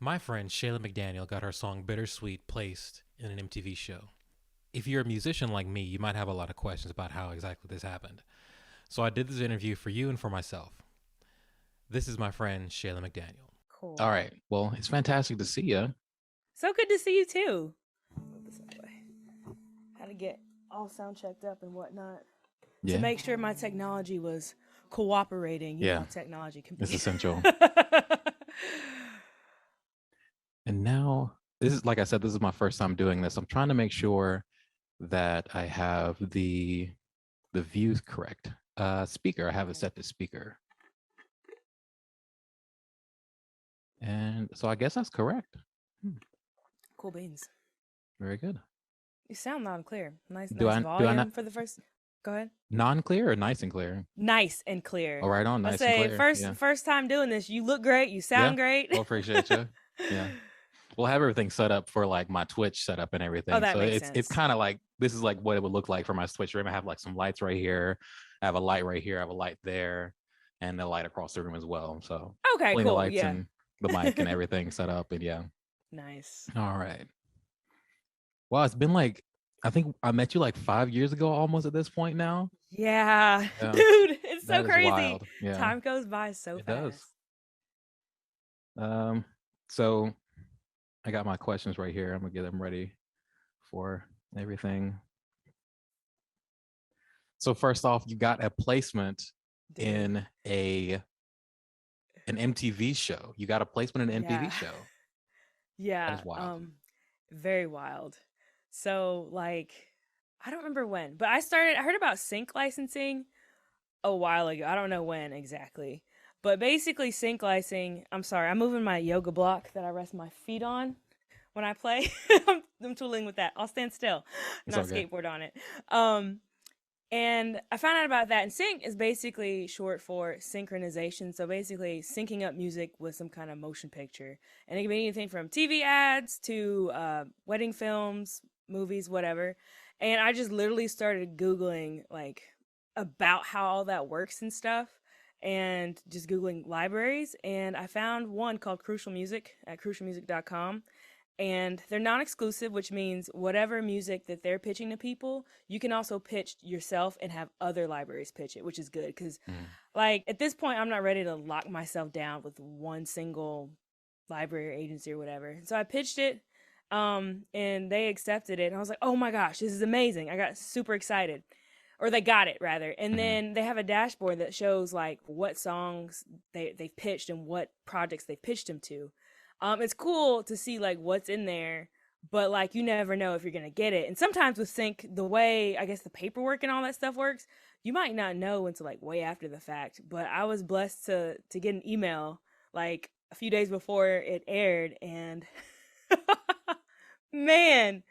My friend Shayla McDaniel got her song Bittersweet placed in an MTV show. If you're a musician like me, you might have a lot of questions about how exactly this happened. So I did this interview for you and for myself. This is my friend Shayla McDaniel. Cool. All right. Well, it's fantastic to see you. So good to see you too. Move this out of the way. Had to get all sound checked up and whatnot Yeah. to make sure my technology was cooperating. You know Yeah. how technology can be. It's essential. And now, this is, like I said, this is my first time doing this. I'm trying to make sure that I have the views correct. Speaker, I have it set to speaker. And so I guess that's correct. Cool beans. Very good. You sound loud and clear. Nice Do I volume not for the first. Go ahead. non-clear or nice and clear? Nice and clear. All right, on I nice say and clear. first time doing this. You look great. You sound great. Well, appreciate you. Yeah. We'll have everything set up for like my Twitch setup and everything. Oh, that so makes it's sense. kind of like this is like what it would look like for my Twitch room. I have like some lights right here. I have a light right here. I have a light there, and a light across the room as well. So Okay, the cool. lights Yeah. and the mic and everything set up, and yeah. Nice. All right. Wow, it's been like I think I met you like 5 years ago, almost at this point now. Yeah. Yeah. Dude, it's so That is crazy. wild. Yeah. Time goes by so It fast. does. So I got my questions right here. I'm gonna get them ready for everything. So first off, you got a placement Dude. in an MTV show. You got a placement in an MTV show. Yeah. That is wild. Very wild. So like I don't remember when, but I heard about sync licensing a while ago. I don't know when exactly. But basically sync licensing, I'm sorry, I'm moving my yoga block that I rest my feet on when I play. I'm tooling with that. I'll stand still, not skateboard on it. And I found out about that. And sync is basically short for synchronization. So basically syncing up music with some kind of motion picture. And it can be anything from TV ads to wedding films, movies, whatever. And I just literally started Googling like about how all that works and stuff. And just Googling libraries. And I found one called Crucial Music at crucialmusic.com. And they're non-exclusive, which means whatever music that they're pitching to people, you can also pitch yourself and have other libraries pitch it, which is good. Because, like, at this point, I'm not ready to lock myself down with one single library or agency or whatever. So I pitched it, and they accepted it. And I was like, oh my gosh, this is amazing. I got super excited. Or they got it, rather. And then they have a dashboard that shows, like, what songs they've pitched and what projects they've pitched them to. It's cool to see like what's in there, but like you never know if you're gonna get it. And sometimes with sync, the way I guess the paperwork and all that stuff works, you might not know until like way after the fact. But I was blessed to get an email like a few days before it aired, and man,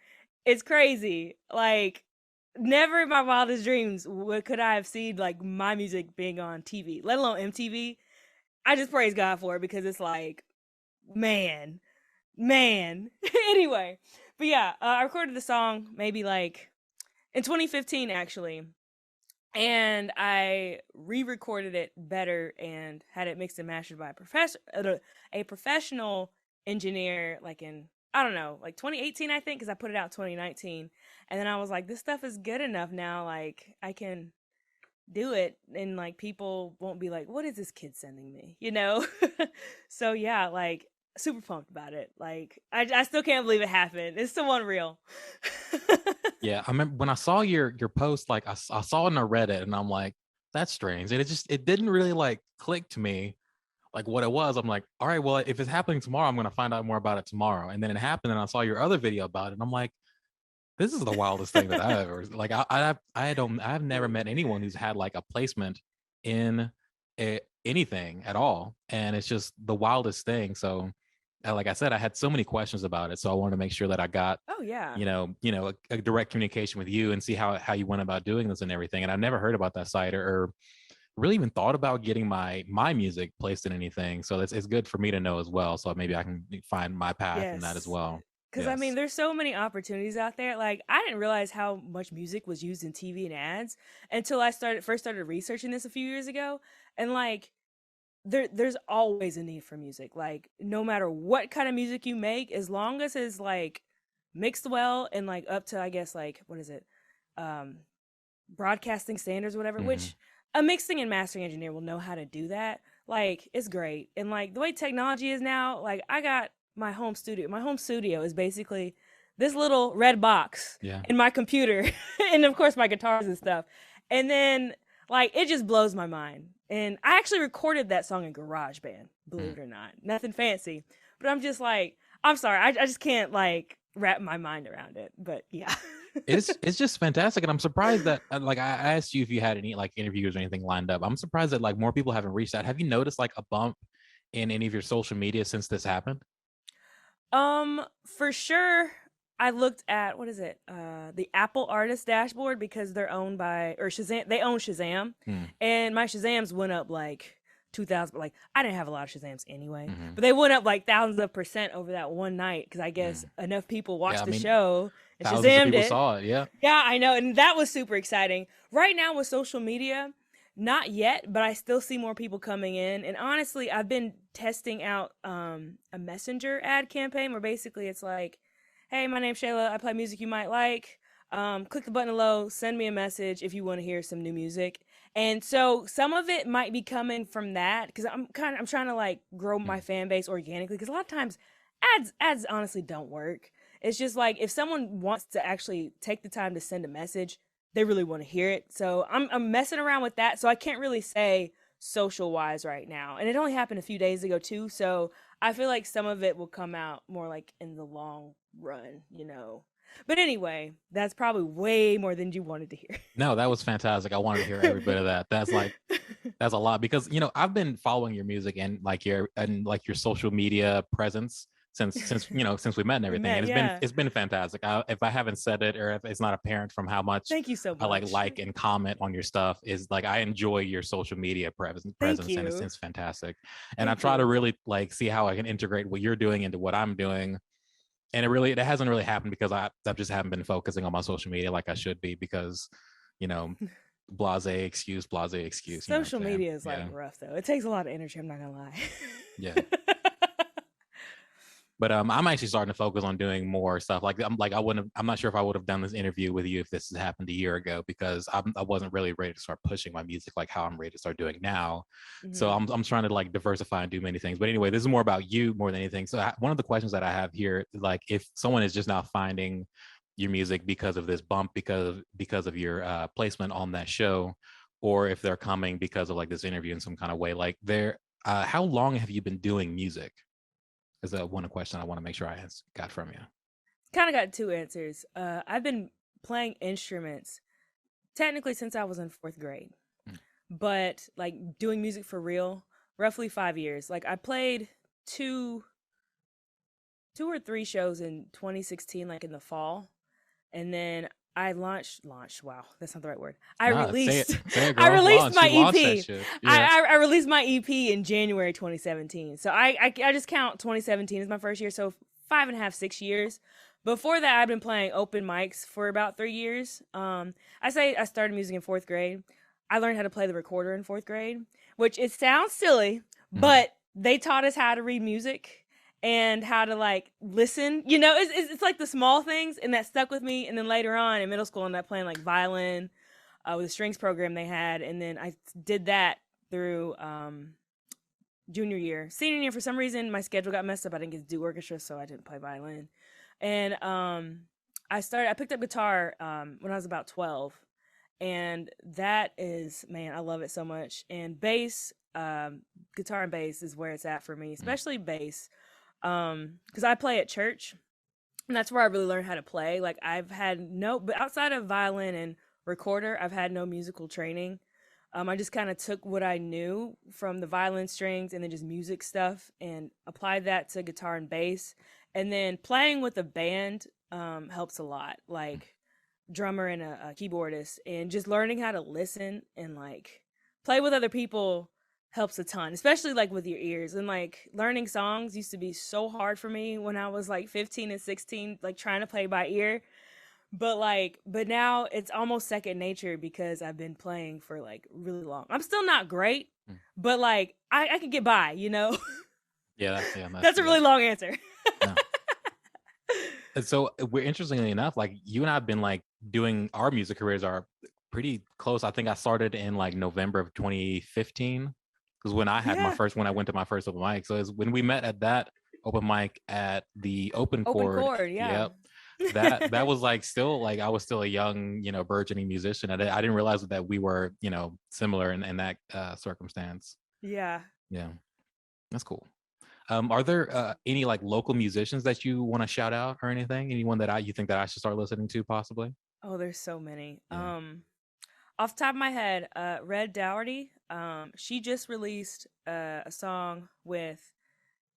it's crazy. Like never in my wildest dreams could I have seen like my music being on TV, let alone MTV. I just praise God for it because it's like man anyway, but yeah, I recorded the song maybe like in 2015 actually, and I re-recorded it better and had it mixed and mastered by a professional engineer like in I don't know, like 2018 I think, because I put it out 2019. And then I was like, this stuff is good enough now, like I can do it and like people won't be like, what is this kid sending me, you know? So yeah, like super pumped about it. Like I still can't believe it happened. It's so unreal. Yeah, I remember when I saw your post, like I saw it on Reddit, and I'm like, that's strange. And it didn't really like click to me, like what it was. I'm like, all right, well, if it's happening tomorrow, I'm gonna find out more about it tomorrow. And then it happened, and I saw your other video about it, and I'm like, this is the wildest thing that I've ever like. I've never met anyone who's had like a placement in anything at all, and it's just the wildest thing. So like I said, I had so many questions about it, so I wanted to make sure that I got a direct communication with you and see how you went about doing this and everything. And I've never heard about that site or really even thought about getting my music placed in anything. So it's good for me to know as well. So maybe I can find my path in that as well. Because I mean, there's so many opportunities out there. Like I didn't realize how much music was used in TV and ads until I first started researching this a few years ago. And like there's always a need for music. Like no matter what kind of music you make, as long as it's like mixed well and like up to, I guess, like what is it, broadcasting standards or whatever, Hmm. which a mixing and mastering engineer will know how to do that. Like it's great. And like the way technology is now, like I got my home studio. My home studio is basically this little red box Yeah. in my computer and of course my guitars and stuff. And then like it just blows my mind. And I actually recorded that song in GarageBand, believe it or not. Nothing fancy. But I'm just like, I'm sorry, I just can't like wrap my mind around it. But yeah. It's just fantastic, and I'm surprised that like I asked you if you had any like interviews or anything lined up. I'm surprised that like more people haven't reached out. Have you noticed like a bump in any of your social media since this happened? For sure. I looked at what is it? The Apple Artist dashboard because they're owned by or Shazam. They own Shazam, Hmm. and my Shazams went up like 2,000. But like I didn't have a lot of Shazams anyway, Hmm. but they went up like thousands of percent over that one night because I guess Mm. enough people watched Yeah, I the mean, show and thousands of Shazammed people it. saw it. Yeah. Yeah, I know, and that was super exciting. Right now with social media, not yet, but I still see more people coming in. And honestly, I've been testing out a messenger ad campaign where basically it's like, "Hey, my name's Shayla. I play music you might like. Click the button below. Send me a message if you want to hear some new music." And so some of it might be coming from that because I'm trying to like grow my Mm. fan base organically because a lot of times ads honestly don't work. It's just like if someone wants to actually take the time to send a message, they really want to hear it. So I'm messing around with that. So I can't really say social wise right now. And it only happened a few days ago too. So I feel like some of it will come out more like in the long run, you know. But anyway, that's probably way more than you wanted to hear. No, that was fantastic. I wanted to hear every bit of that. That's a lot because I've been following your music and like your social media presence since we met and We everything, and met, yeah. it's been fantastic. If I haven't said it or if it's not apparent from how much Thank you so I much. like and comment on your stuff, is like I enjoy your social media Thank presence, and you. it's fantastic. And I Thank try to you. really like see how I can integrate what you're doing into what I'm doing. And it hasn't really happened because I just haven't been focusing on my social media like I should be because you know blase excuse, you know what Social I'm saying? media is like Yeah. rough though. It takes a lot of energy, I'm not gonna lie. Yeah. But I'm actually starting to focus on doing more stuff. I'm not sure if I would have done this interview with you if this had happened a year ago because I wasn't really ready to start pushing my music like how I'm ready to start doing now. So Mhm. I'm trying to like diversify and do many things. But anyway, this is more about you more than anything. So one of the questions that I have here, like if someone is just now finding your music because of this bump, because of your placement on that show, or if they're coming because of like this interview in some kind of way, like how long have you been doing music? Is that one question I want to make sure I got from you? Kind of got two answers. I've been playing instruments technically since I was in fourth grade, Mm. but like doing music for real, roughly 5 years. Like I played two, two or three shows in 2016, like in the fall, and then I launched. Wow, that's not the right word. I Nah, released. say it, I girl. released Launch. my You launched that EP. shit. Yeah. I released my EP in January 2017. So I just count 2017 as my first year. So 5.5, 6 years. Before that, I've been playing open mics for about 3 years. I say I started music in fourth grade. I learned how to play the recorder in fourth grade, which it sounds silly, Mhm. but they taught us how to read music and how to like listen. You know, it's like the small things, and that stuck with me. And then later on in middle school, I ended up playing like violin with a strings program they had, and then I did that through junior year. Senior year, for some reason, my schedule got messed up. I didn't get to do orchestra, so I didn't play violin. And I picked up guitar when I was about 12, and that is, man, I love it so much. And bass, guitar and bass is where it's at for me, Mm. especially bass, because I play at church, and that's where I really learned how to play. Like but outside of violin and recorder, I've had no musical training. I just kind of took what I knew from the violin strings and then just music stuff and applied that to guitar and bass. And then playing with a band helps a lot, like drummer and a keyboardist, and just learning how to listen and like play with other people helps a ton, especially like with your ears. And like learning songs used to be so hard for me when I was like 15 and 16, like trying to play by ear. but now it's almost second nature because I've been playing for like really long. I'm still not great, Mm. but like I can get by, you know. Yeah, That's a really long answer. Yeah. And so we're interestingly enough, like you and I have been like doing our music careers are pretty close. I think I started in like November of 2015 because when I had Yeah. when I went to my first open mic. So it's when we met at that open mic at the Open Open Chord. chord, yeah. Yep. That was like still like I was still a young, burgeoning musician. I didn't realize that we were, similar in that circumstance. Yeah. Yeah, that's cool. Are there any like local musicians that you want to shout out or anything? Anyone that you think that I should start listening to possibly? Oh, there's so many. Yeah. Off the top of my head, Red Dougherty, she just released a song with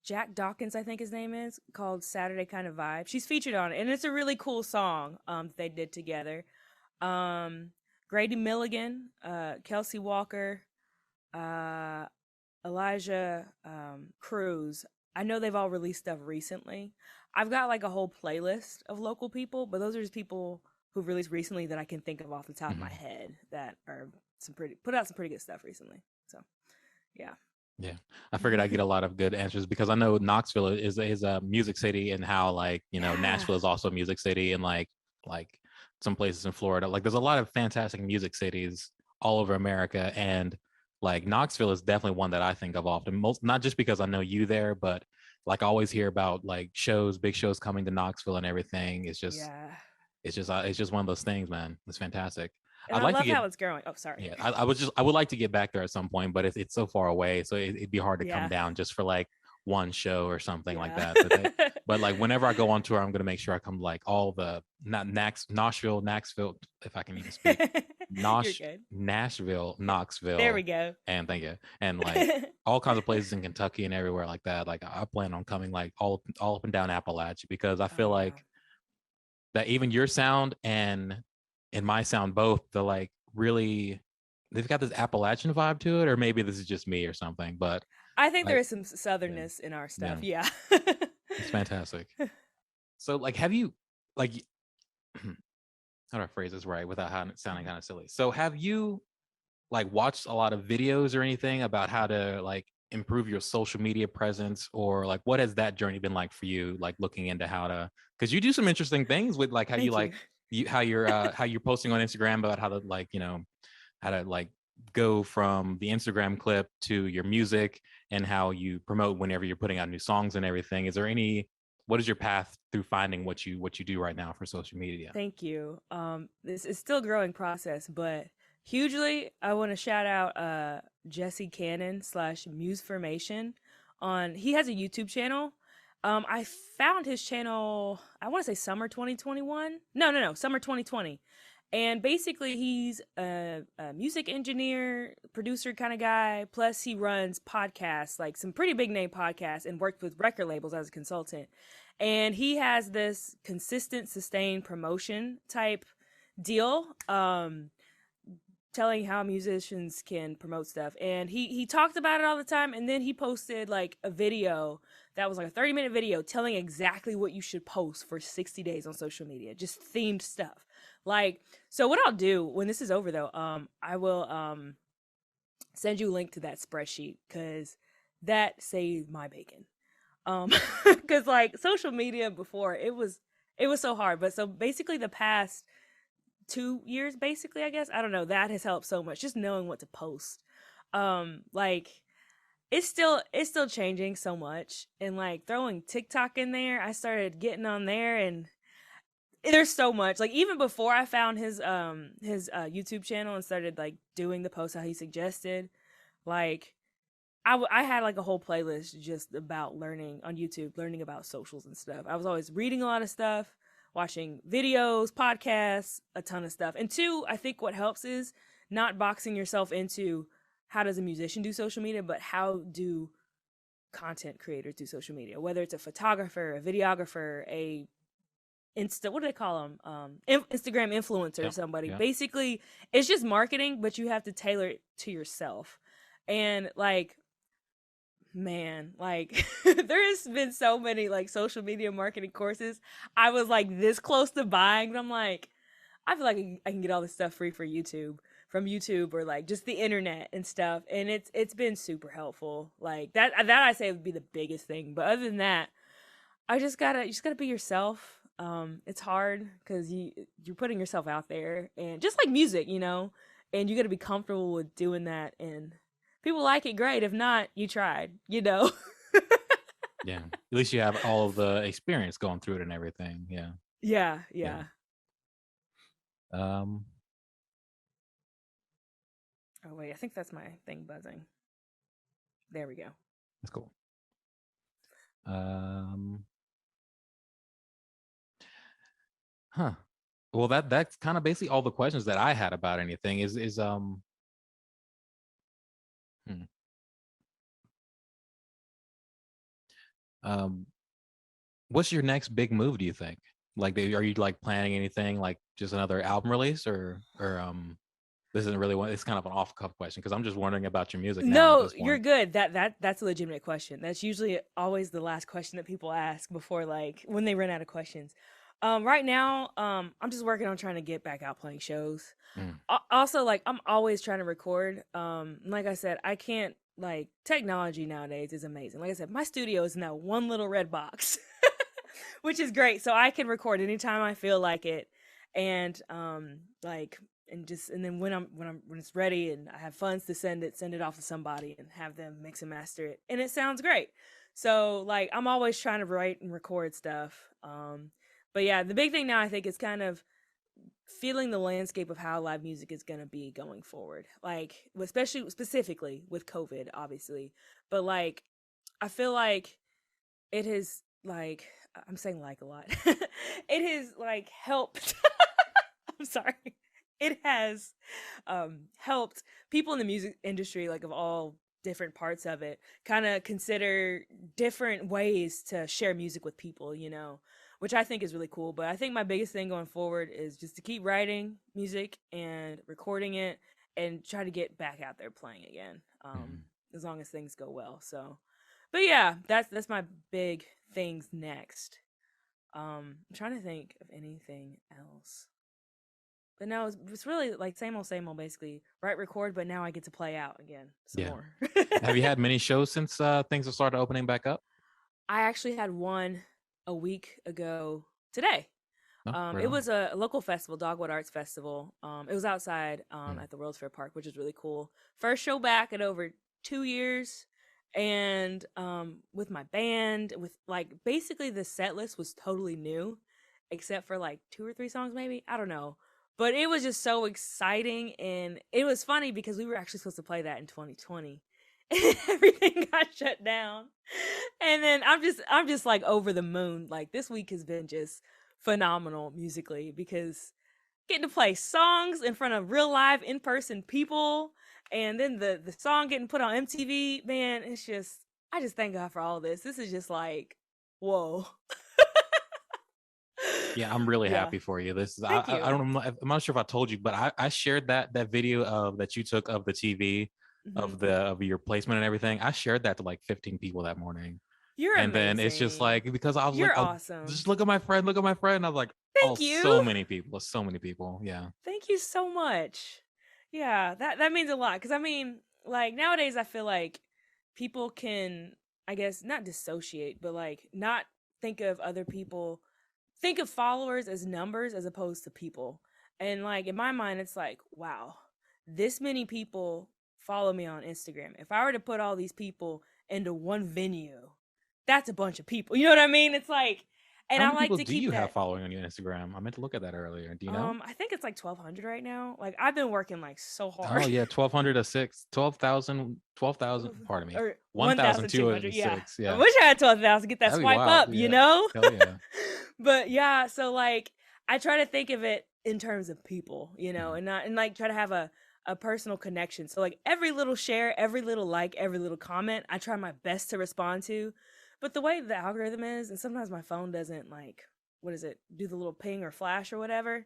Jack Dawkins, I think his name is, called Saturday Kind of Vibe. She's featured on it, and it's a really cool song they did together. Grady Milligan, Kelsi Walker, Elijah Cruz. I know they've all released stuff recently. I've got like a whole playlist of local people, but those are just people who've released recently that I can think of off the top of my head that are put out some pretty good stuff recently. So, yeah. Yeah, I figured I'd get a lot of good answers because I know Knoxville is a music city, and how like Nashville is also a music city, and like some places in Florida. Like there's a lot of fantastic music cities all over America, and like Knoxville is definitely one that I think of often. Most not just because I know you there, but like I always hear about like big shows coming to Knoxville and everything. It's just it's just one of those things, man. It's fantastic. And I love how it's growing. Oh, sorry. Yeah, I would like to get back there at some point, but it's so far away, so it'd be hard to come down just for like one show or something like that. But like whenever I go on tour, I'm gonna make sure I come to like all the Nashville, if I can even speak, Nashville, Knoxville. There we go. And thank you. And like all kinds of places in Kentucky and everywhere like that. Like I plan on coming like all up and down Appalachia because I feel like that even your sound and my sound both, the like really they've got this Appalachian vibe to it, or maybe this is just me or something, but I think there is some southernness in our stuff. Yeah. It's fantastic. So like have you like how do I phrase this right without sounding kind of silly? So have you like watched a lot of videos or anything about how to like improve your social media presence, or like what has that journey been like for you, like looking into how to, because you do some interesting things with like how how you're posting on Instagram about how to like how to like go from the Instagram clip to your music, and how you promote whenever you're putting out new songs and everything. What is your path through finding what you do right now for social media? Thank you. This is still a growing process, but hugely I want to shout out Jesse Cannon / Musformation he has a YouTube channel. I found his channel, I want to say summer 2021. No, summer 2020. And basically he's a music engineer, producer kind of guy. Plus he runs podcasts, like some pretty big name podcasts, and worked with record labels as a consultant. And he has this consistent, sustained promotion type deal, telling how musicians can promote stuff. And he talked about it all the time. And then he posted like a video that was like a 30-minute video telling exactly what you should post for 60 days on social media, just themed stuff. Like, so what I'll do when this is over though, I will send you a link to that spreadsheet, because that saved my bacon. Because like social media before, it was so hard. But so basically the past 2 years, basically, I guess, I don't know, that has helped so much, just knowing what to post. Like it's still changing so much. And like throwing TikTok in there, I started getting on there, and there's so much. Like even before I found his YouTube channel and started like doing the posts how he suggested, like I had like a whole playlist just about learning on YouTube, learning about socials and stuff. I was always reading a lot of stuff, watching videos, podcasts, a ton of stuff. And two, I think what helps is not boxing yourself into how does a musician do social media, but how do content creators do social media, whether it's a photographer, a videographer, what do they call them? Instagram influencer or somebody. Yeah. Basically, it's just marketing, but you have to tailor it to yourself. And like, Man, like there has been so many like social media marketing courses. I was like this close to buying, but I'm like, I feel like I can get all this stuff free for YouTube from YouTube or like just the internet and stuff, and it's been super helpful. Like that I say would be the biggest thing. But other than that, you just gotta be yourself. It's hard because you're putting yourself out there, and just like music, and you got to be comfortable with doing that. And people like it, great. If not, you tried. Yeah. At least you have all of the experience going through it and everything. Yeah. Yeah. Um. Oh wait, I think that's my thing buzzing. There we go. That's cool. Huh. Well, that's kind of basically all the questions that I had about anything. Hmm. Um. What's your next big move, do you think? Like, are you like planning anything, like just another album release, or this isn't really one. It's kind of an off-cuff question because I'm just wondering about your music now at No, this you're point. good. That's a legitimate question. That's usually always the last question that people ask before like when they run out of questions. Right now, I'm just working on trying to get back out playing shows. Mm. Also, like I'm always trying to record. Like I said, I can't like technology nowadays is amazing. Like I said, my studio is in that one little red box, which is great. So I can record anytime I feel like it, and like and then when it's ready and I have funds to send it off to somebody and have them mix and master it, and it sounds great. So like I'm always trying to write and record stuff. But yeah, the big thing now I think is kind of feeling the landscape of how live music is going to be going forward. Like especially specifically with COVID, obviously, but like I feel like it has like I'm saying like a lot. It has like helped. I'm sorry. It has helped people in the music industry, like of all different parts of it, kind of consider different ways to share music with people, which I think is really cool. But I think my biggest thing going forward is just to keep writing music and recording it and try to get back out there playing again, Mm. as long as things go well. So, but yeah, that's my big things next. I'm trying to think of anything else. But no, it's really like same old, basically. Write, record, but now I get to play out again some Yeah. more. Have you had many shows since things have started opening back up? I actually had one a week ago today. No, right It on. was a local festival, Dogwood Arts Festival. It was outside Mm. at the World's Fair Park, which is really cool. First show back in over 2 years, and with my band, with like basically the set list was totally new, except for like 2 or 3 songs, maybe I don't know. But it was just so exciting, and it was funny because we were actually supposed to play that in 2020. And everything got shut down, and then I'm just like over the moon. Like this week has been just phenomenal musically because getting to play songs in front of real live in person people, and then the song getting put on MTV, man, I just thank God for all this. This is just like whoa. Yeah, I'm really Yeah. happy for you. This is Thank I you. don't know. I'm not sure if I told you, but I shared that video of that you took of the TV Hmm. of your placement and everything. I shared that to like 15 people that morning. You're And then it's just amazing. like because I was like, You're oh, awesome. just look at my friend, look at my friend. I was like, oh, Thank so you. many people, so many people. Yeah. Thank you so much. Yeah, that means a lot because I mean, like nowadays I feel like people can, I guess, not dissociate, but like not think of other people, think of followers as numbers as opposed to people. And like in my mind it's like, wow, this many people follow me on Instagram. If I were to put all these people into one venue, that's a bunch of people. You know what I mean? It's like, and How I many like people to do keep you have that. following on your Instagram? I meant to look at that earlier. Do you know? I think it's like 1,200 right now. Like I've been working like so Oh hard. yeah, 1,200 to 6, 12,000, 12,000. Pardon me, Or 1,200. Yeah. 1,206. I Yeah, wish I had 12,000. Get that that'd be swipe wild. up, you Yeah, know? hell yeah. But yeah, so like I try to think of it in terms of people, Mhm. and not and like try to have a personal connection. So like every little share, every little like, every little comment, I try my best to respond to. But the way the algorithm is, and sometimes my phone doesn't like what is it, do the little ping or flash or whatever.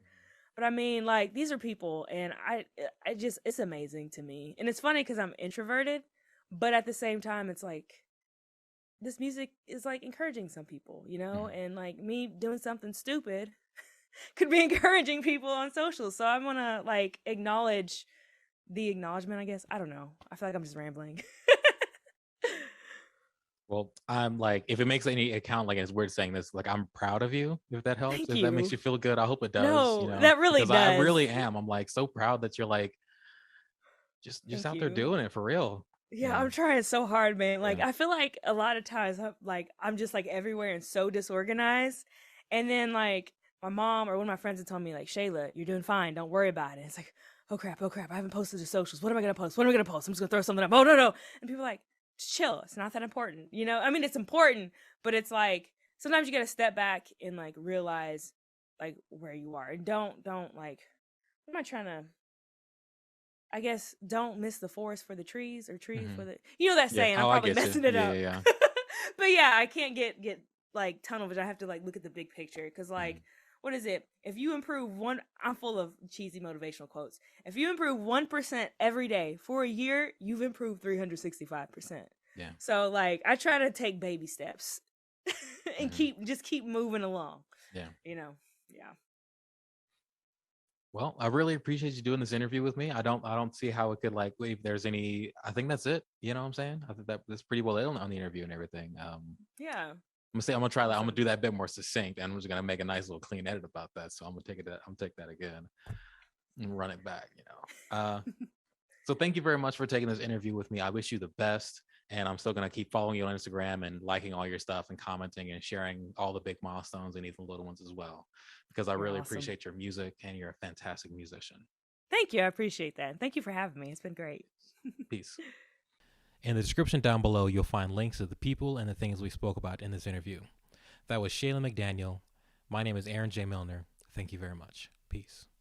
But I mean, like these are people, and I just it's amazing to me, and it's funny because I'm introverted, but at the same time, it's like this music is like encouraging some people, you know, and like me doing something stupid could be encouraging people on social. So I want to like acknowledge the acknowledgement, I guess. I don't know. I feel like I'm just rambling. Well, I'm like, if it makes any account, like it's weird saying this, like I'm proud of you, if that helps. Thank If that makes you. you feel good, I hope it does. No, You know, that really because I does. really am. I'm like so proud that you're like just Thank out there you. doing it for real. Yeah, Yeah. I'm trying so hard, man. Like Yeah. I feel like a lot of times I'm just like everywhere and so disorganized. And then like my mom or one of my friends would tell me like, Shayla, you're doing fine. Don't worry about it. It's like, oh crap. I haven't posted to socials. What am I gonna post? What am I gonna post? I'm just gonna throw something up. Oh no. And people are like, just chill. It's not that important. You know? I mean, it's important, but it's like sometimes you gotta step back and like realize like where you are. And don't like what am I trying to I guess don't miss the forest for the trees or trees for the you know that Yeah. saying. I'm Oh, I probably get you. messing it Yeah, up. yeah. But yeah, I can't get like tunnel vision. I have to like look at the big picture because like what is it? If you improve one, I'm full of cheesy motivational quotes. If you improve 1% every day for a year, you've improved 365%. Yeah. So like I try to take baby steps and keep moving along. Yeah. You know. Yeah. Well, I really appreciate you doing this interview with me. I don't see how it could like if there's any. I think that's it. You know what I'm saying? I think that's pretty well it on the interview and everything. Yeah. I'm gonna try that. I'm Awesome. gonna do that a bit more succinct, and I'm just gonna make a nice little clean edit about that. So I'm gonna take that again and run it back. You know. So thank you very much for taking this interview with me. I wish you the best, and I'm still gonna keep following you on Instagram and liking all your stuff and commenting and sharing all the big milestones and even little ones as well, because I You're really awesome. appreciate your music and you're a fantastic musician. Thank you. I appreciate that. Thank you for having me. It's been great. Peace. In the description down below, you'll find links to the people and the things we spoke about in this interview. That was Shayla McDaniel. My name is Aaron J. Milner. Thank you very much. Peace.